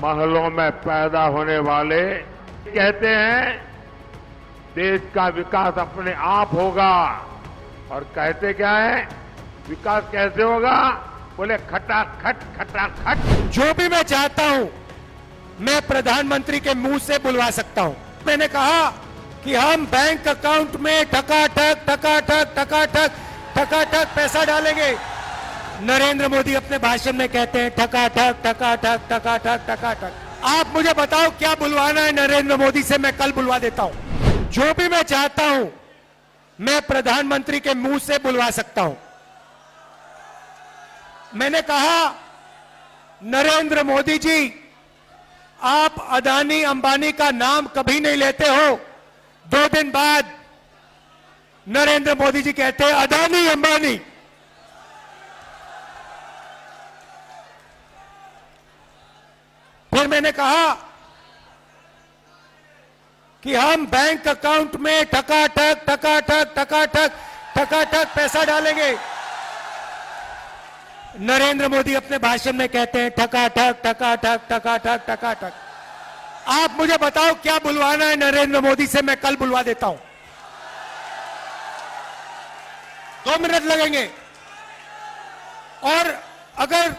महलों में पैदा होने वाले कहते हैं देश का विकास अपने आप होगा, और कहते क्या है, विकास कैसे होगा? बोले खटाखट खटाखट। जो भी मैं चाहता हूं मैं प्रधानमंत्री के मुंह से बुलवा सकता हूं। मैंने कहा कि हम बैंक अकाउंट में टकाटक टकाटक टकाटक टकाटक पैसा डालेंगे। नरेंद्र मोदी अपने भाषण में कहते हैं टकाटक टकाटक टकाटक टकाटक। आप मुझे बताओ क्या बुलवाना है नरेंद्र मोदी से, मैं कल बुलवा देता हूं। जो भी मैं चाहता हूं मैं प्रधानमंत्री के मुंह से बुलवा सकता हूं। मैंने कहा नरेंद्र मोदी जी, आप अदानी अंबानी का नाम कभी नहीं लेते हो। 2 दिन बाद नरेंद्र मोदी जी कहते हैं अदानी अंबानी। फिर मैंने कहा कि हम बैंक अकाउंट में टकाटक टकाटक टकाटक टकाटक पैसा डालेंगे। नरेंद्र मोदी अपने भाषण में कहते हैं टकाटक टकाटक टकाटक टकाटक। आप मुझे बताओ क्या बुलवाना है नरेंद्र मोदी से, मैं कल बुलवा देता हूं। 2 मिनट लगेंगे। और अगर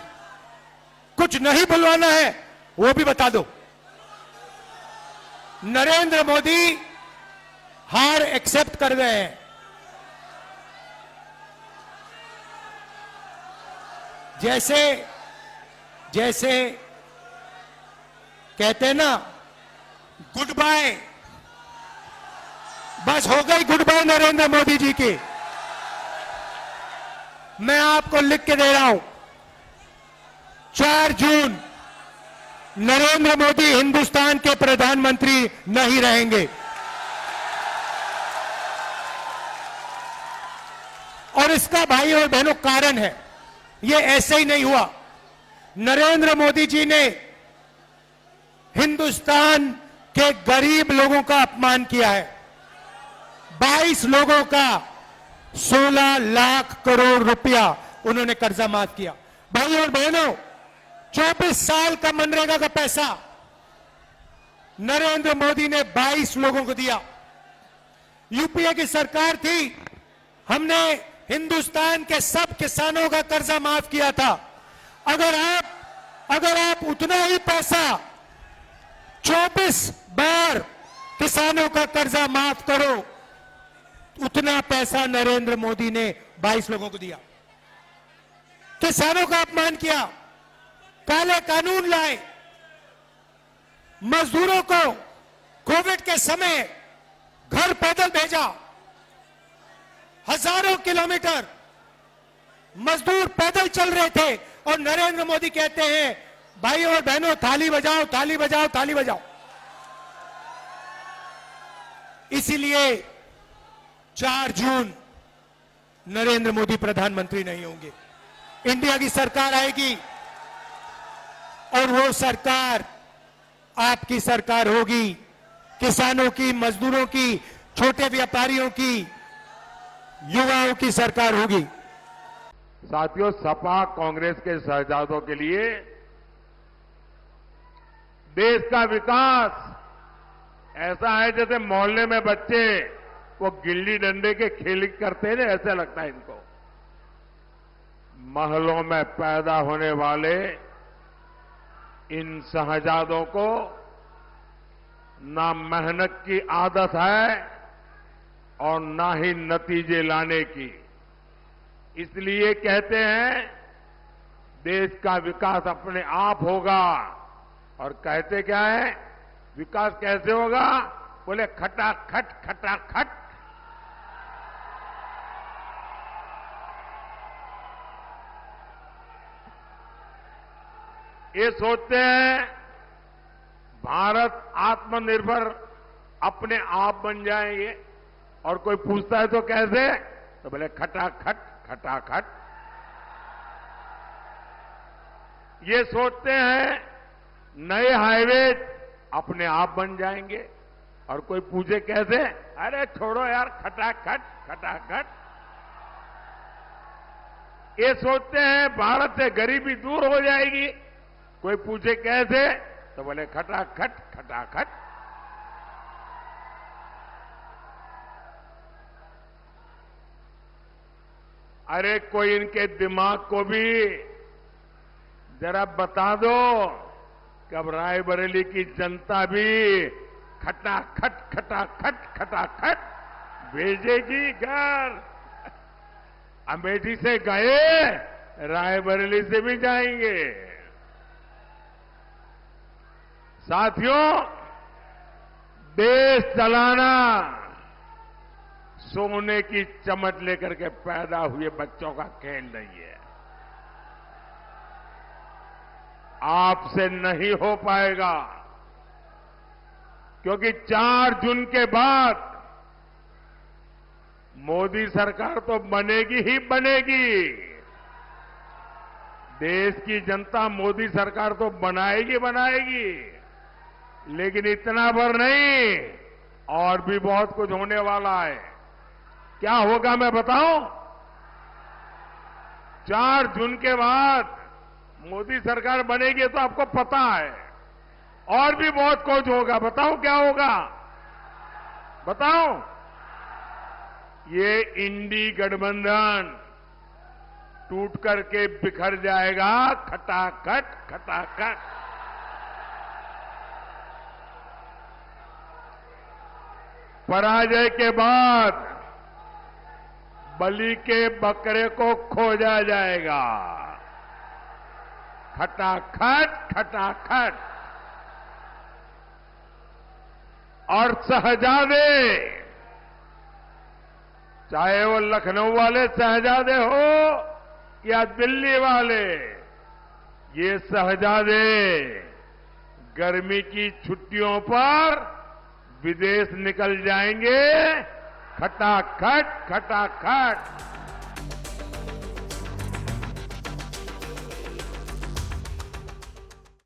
कुछ नहीं बुलवाना है वो भी बता दो। नरेंद्र मोदी हार एक्सेप्ट कर गए हैं। जैसे जैसे कहते हैं ना गुड बाय, बस हो गई गुड बाय नरेंद्र मोदी जी की। मैं आपको लिख के दे रहा हूं, 4 जून नरेंद्र मोदी हिंदुस्तान के प्रधानमंत्री नहीं रहेंगे। और इसका भाई और बहनों कारण है, ये ऐसे ही नहीं हुआ। नरेंद्र मोदी जी ने हिंदुस्तान के गरीब लोगों का अपमान किया है। 22 लोगों का 16 लाख करोड़ रुपया उन्होंने कर्जा माफ किया। भाई और बहनों, 24 साल का मनरेगा का पैसा नरेंद्र मोदी ने 22 लोगों को दिया। यूपीए की सरकार थी, हमने हिंदुस्तान के सब किसानों का कर्जा माफ किया था। अगर आप उतना ही पैसा 24 बार किसानों का कर्जा माफ करो, उतना पैसा नरेंद्र मोदी ने 22 लोगों को दिया। किसानों का अपमान किया, काले कानून लाए, मजदूरों को कोविड के समय घर पैदल भेजा। हजारों किलोमीटर मजदूर पैदल चल रहे थे और नरेंद्र मोदी कहते हैं भाई और बहनों थाली बजाओ थाली बजाओ थाली बजाओ। इसीलिए 4 जून नरेंद्र मोदी प्रधानमंत्री नहीं होंगे। इंडिया की सरकार आएगी और वो सरकार आपकी सरकार होगी, किसानों की, मजदूरों की, छोटे व्यापारियों की, युवाओं की सरकार होगी। साथियों, सपा कांग्रेस के शहजादों के लिए देश का विकास ऐसा है जैसे मोहल्ले में बच्चे वो गिल्ली डंडे के खेल करते हैं, ऐसा लगता है इनको। महलों में पैदा होने वाले इन शहजादों को ना मेहनत की आदत है और ना ही नतीजे लाने की। इसलिए कहते हैं देश का विकास अपने आप होगा, और कहते क्या है, विकास कैसे होगा? बोले खटाखट खटाखट। ये सोचते हैं भारत आत्मनिर्भर अपने आप बन जाएंगे, और कोई पूछता है तो कैसे, तो बोले खटाखट खटाखट। ये सोचते हैं नए हाईवे अपने आप बन जाएंगे, और कोई पूछे कैसे, अरे छोड़ो यार खटाखट खटाखट। ये सोचते हैं भारत से गरीबी दूर हो जाएगी, कोई पूछे कैसे, तो बोले खटाखट खटाखट। अरे कोई इनके दिमाग को भी जरा बता दो कि अब रायबरेली की जनता भी खटाखट खटाखट खटाखट भेजेगी घर। अमेठी से गए, रायबरेली से भी जाएंगे। साथियों, देश चलाना सोने की चमच लेकर के पैदा हुए बच्चों का खेल नहीं है। आपसे नहीं हो पाएगा, क्योंकि 4 जून के बाद मोदी सरकार तो बनेगी ही बनेगी। देश की जनता मोदी सरकार तो बनाएगी बनाएगी, लेकिन इतना भर नहीं, और भी बहुत कुछ होने वाला है। क्या होगा मैं बताऊं? 4 जून के बाद मोदी सरकार बनेगी तो आपको पता है, और भी बहुत कुछ होगा। बताओ क्या होगा? बताओ। ये इंडी गठबंधन टूट करके बिखर जाएगा, खटाखट खटाखट। पराजय के बाद बलि के बकरे को खोजा जाएगा, खटाखट खटाखट। और शहजादे, चाहे वो लखनऊ वाले शहजादे हो या दिल्ली वाले, ये शहजादे गर्मी की छुट्टियों पर विदेश निकल जाएंगे, खटाखट खटाखट।